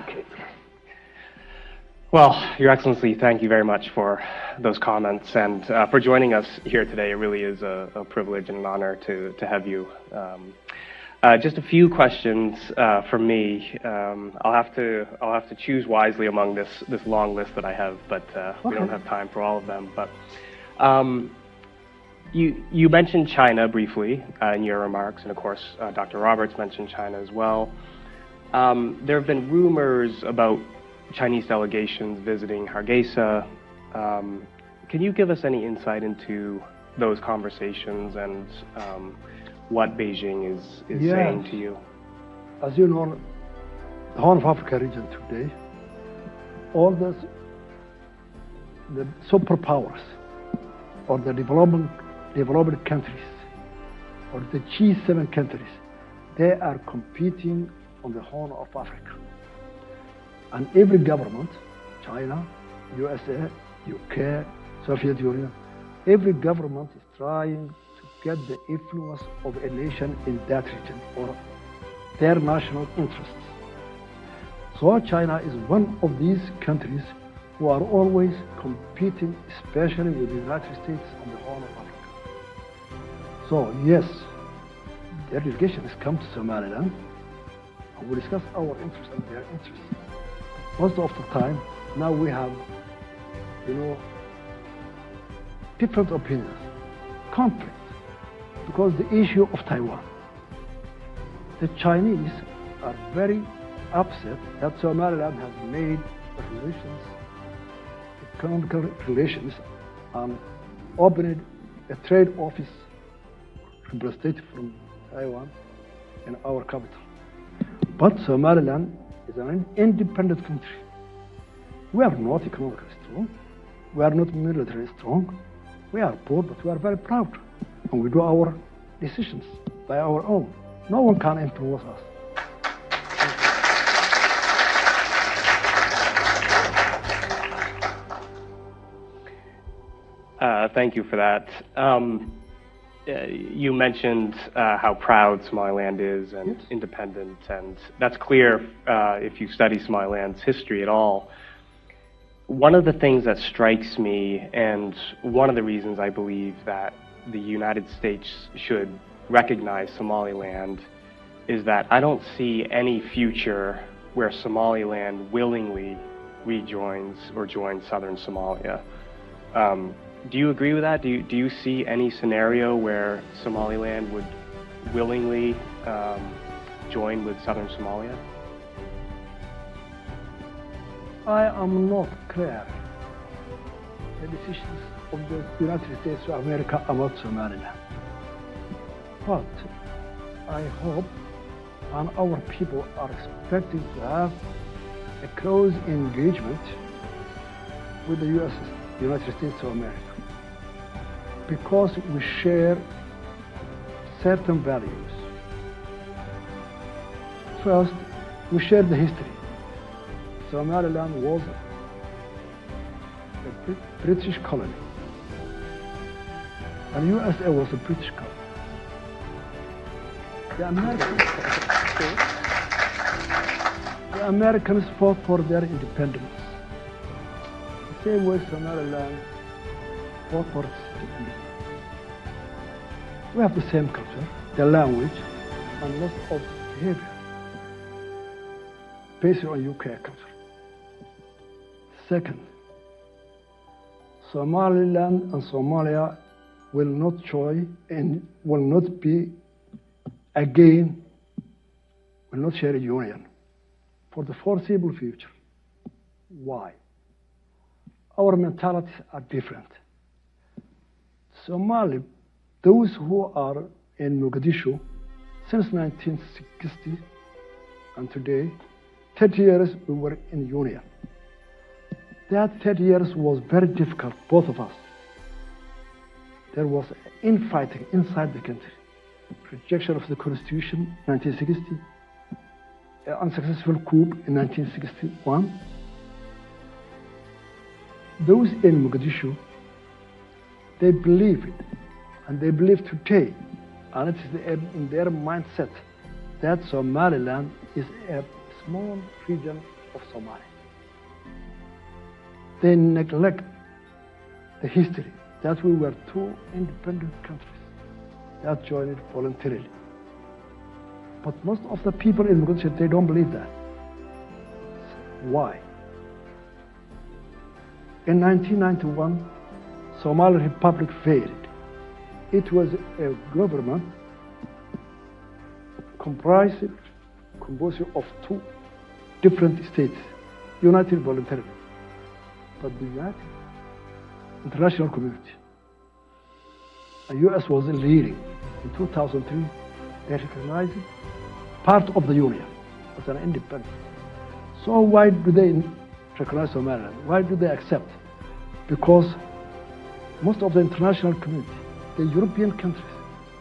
Okay. Well, Your Excellency, thank you very much for those comments and for joining us here today. It really is a privilege and an honor to have you. Just a few questions from me. I'll have to choose wisely among this long list that I have, but we don't have time for all of them. But you mentioned China briefly in your remarks, and of course, Dr. Roberts mentioned China as well. There have been rumors about Chinese delegations visiting Hargeisa. Can you give us any insight into those conversations and what Beijing is saying to you? As you know, the Horn of Africa region today, all the superpowers or the developed countries or the G7 countries, they are competing on the Horn of Africa. And every government, China, USA, UK, Soviet Union, every government is trying to get the influence of a nation in that region or their national interests. So China is one of these countries who are always competing, especially with the United States on the Horn of Africa. So yes, their delegation has come to Somaliland, and we discuss our interests and their interests. Most of the time, now we have, different opinions, conflict, because the issue of Taiwan. The Chinese are very upset that Somaliland has made relations, economical relations, and opened a trade office representative from Taiwan in our capital. But Somaliland is an independent country. We are not economically strong. We are not militarily strong. We are poor, but we are very proud. And we do our decisions by our own. No one can influence us. Thank you for that. You mentioned how proud Somaliland is and independent, and that's clear if you study Somaliland's history at all. One of the things that strikes me, and one of the reasons I believe that the United States should recognize Somaliland, is that I don't see any future where Somaliland willingly rejoins or joins southern Somalia. Do you agree with that? Do you see any scenario where Somaliland would willingly join with southern Somalia? I am not clear the decisions of the United States of America about Somaliland. But I hope, and our people are expecting to have a close engagement with the United States of America, because we share certain values. First, we share the history. Somaliland was a British colony, and USA was a British colony. The Americans fought for their independence. The same way Somaliland fought for its independence. We have the same culture, the language, and lots of behavior based on UK culture. Second, Somaliland and Somalia will not join and will not be again, will not share a union for the foreseeable future. Why? Our mentalities are different. Somali, those who are in Mogadishu since 1960 and today, 30 years we were in union. That 30 years was very difficult, both of us. There was infighting inside the country. Rejection of the constitution, 1960. Unsuccessful coup in 1961. Those in Mogadishu, they believe it, and they believe today, and it is in their mindset that Somaliland is a small region of Somalia. They neglect the history that we were two independent countries that joined voluntarily. But most of the people in Mogadishu, they don't believe that. Why? In 1991, Somali Republic failed. It was a government composed of two different states, united voluntarily. But the united international community, the U.S. was leading. In 2003, they recognized part of the union as an independent. So why do they recognize Somaliland? Why do they accept? Because most of the international community, the European countries,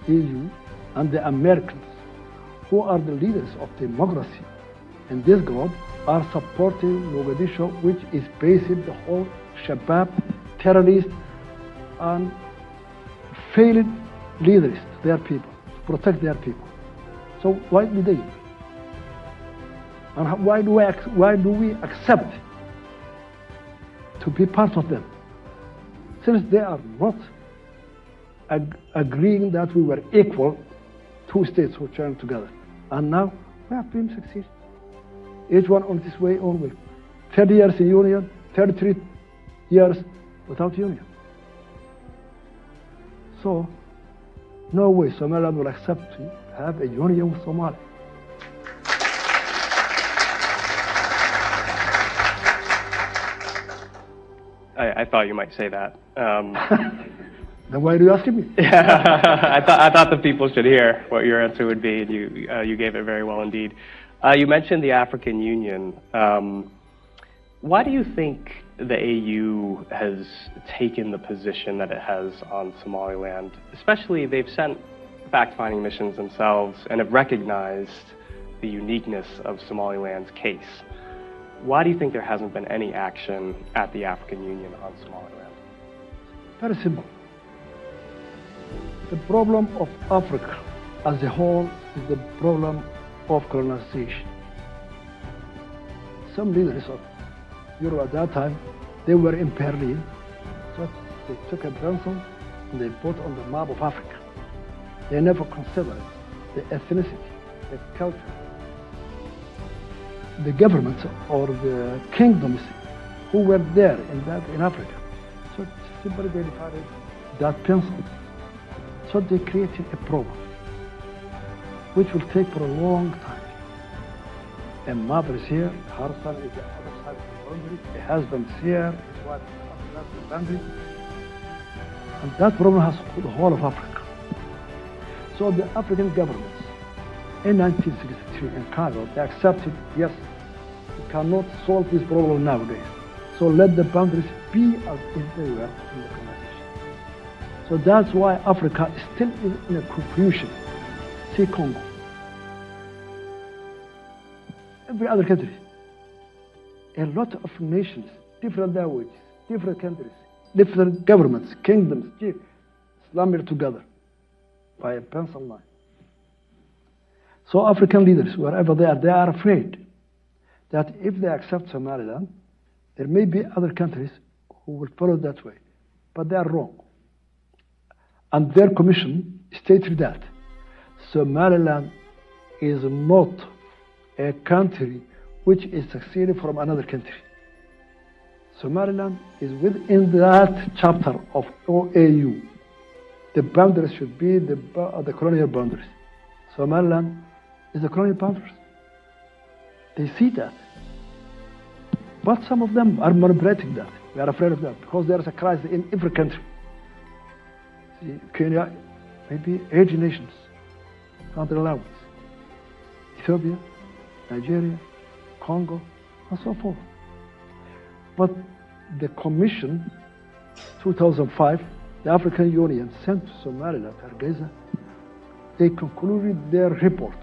EU, and the Americans, who are the leaders of democracy in this globe, are supporting Mogadishu, which is basically the whole Shabab, terrorists, and failed leaders to their people, to protect their people. So why do they? And why do we accept to be part of them? Since they are not agreeing that we were equal, two states who joined together. And now we have been succeeding. Each one on this way only. 30 years in union, 33 years without union. So, no way Somaliland will accept to have a union with Somalia. I thought you might say that. Then why do you ask me? Yeah, I thought the people should hear what your answer would be, and you gave it very well indeed. You mentioned the African Union. Why do you think the AU has taken the position that it has on Somaliland? Especially, they've sent fact-finding missions themselves and have recognized the uniqueness of Somaliland's case. Why do you think there hasn't been any action at the African Union on Somaliland? Very simple. The problem of Africa as a whole is the problem of colonization. Some leaders of Europe at that time, they were in Berlin, so they took a pencil and they put on the map of Africa. They never considered the ethnicity, the culture, the governments or the kingdoms who were there in Africa. So simply they decided that pencil. So they created a problem which will take for a long time. A mother is here, her son is the other side of the boundary, a husband is here, his wife is on the other side of the boundary. And that problem has the whole of Africa. So the African governments in 1963 in Cairo, they accepted, yes, we cannot solve this problem nowadays. So let the boundaries be as if they were in the conversation. So that's why Africa is still in a confusion. See Congo. Every other country. A lot of nations, different languages, different countries, different governments, kingdoms, slumbering together by a pencil line. So African leaders, wherever they are afraid that if they accept Somaliland, there may be other countries who will follow that way. But they are wrong. And their commission stated that Somaliland is not a country which is succeeding from another country. Somaliland is within that chapter of OAU. The boundaries should be the colonial boundaries. Somaliland is the colonial boundaries. They see that. But some of them are manipulating that. We are afraid of that because there is a crisis in every country. See, Kenya, maybe 80 nations, country allowance. Ethiopia, Nigeria, Congo, and so forth. But the Commission, 2005, the African Union sent to Somaliland, Hargeisa, they concluded their report.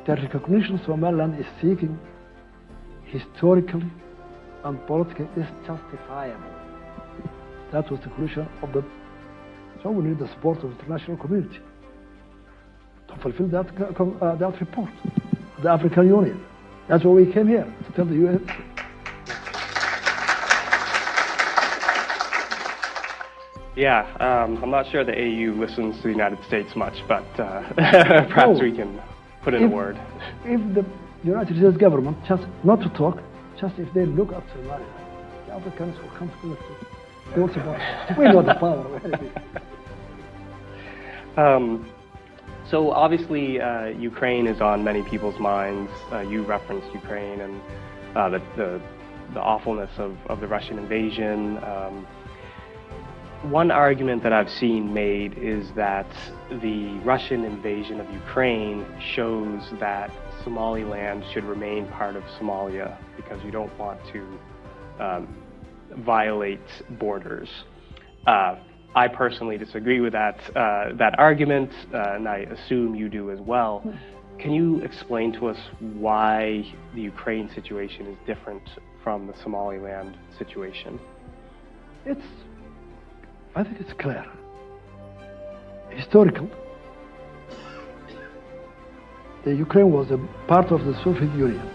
The recognition Somaliland is seeking historically and politically is justifiable. That was the conclusion of the. So we need the support of the international community to fulfill that report, the African Union. That's why we came here, to tell the U.S. Yeah, I'm not sure the AU listens to the United States much, but perhaps we can put in a word. If the United States government, just not to talk, just if they look at Somalia, the Africans will come together to build support. We know the power of anything. So obviously, Ukraine is on many people's minds. You referenced Ukraine and the awfulness of the Russian invasion. One argument that I've seen made is that the Russian invasion of Ukraine shows that Somaliland should remain part of Somalia because you don't want to violate borders. I personally disagree with that argument, and I assume you do as well. Can you explain to us why the Ukraine situation is different from the Somaliland situation? I think it's clear. Historical. The Ukraine was a part of the Soviet Union.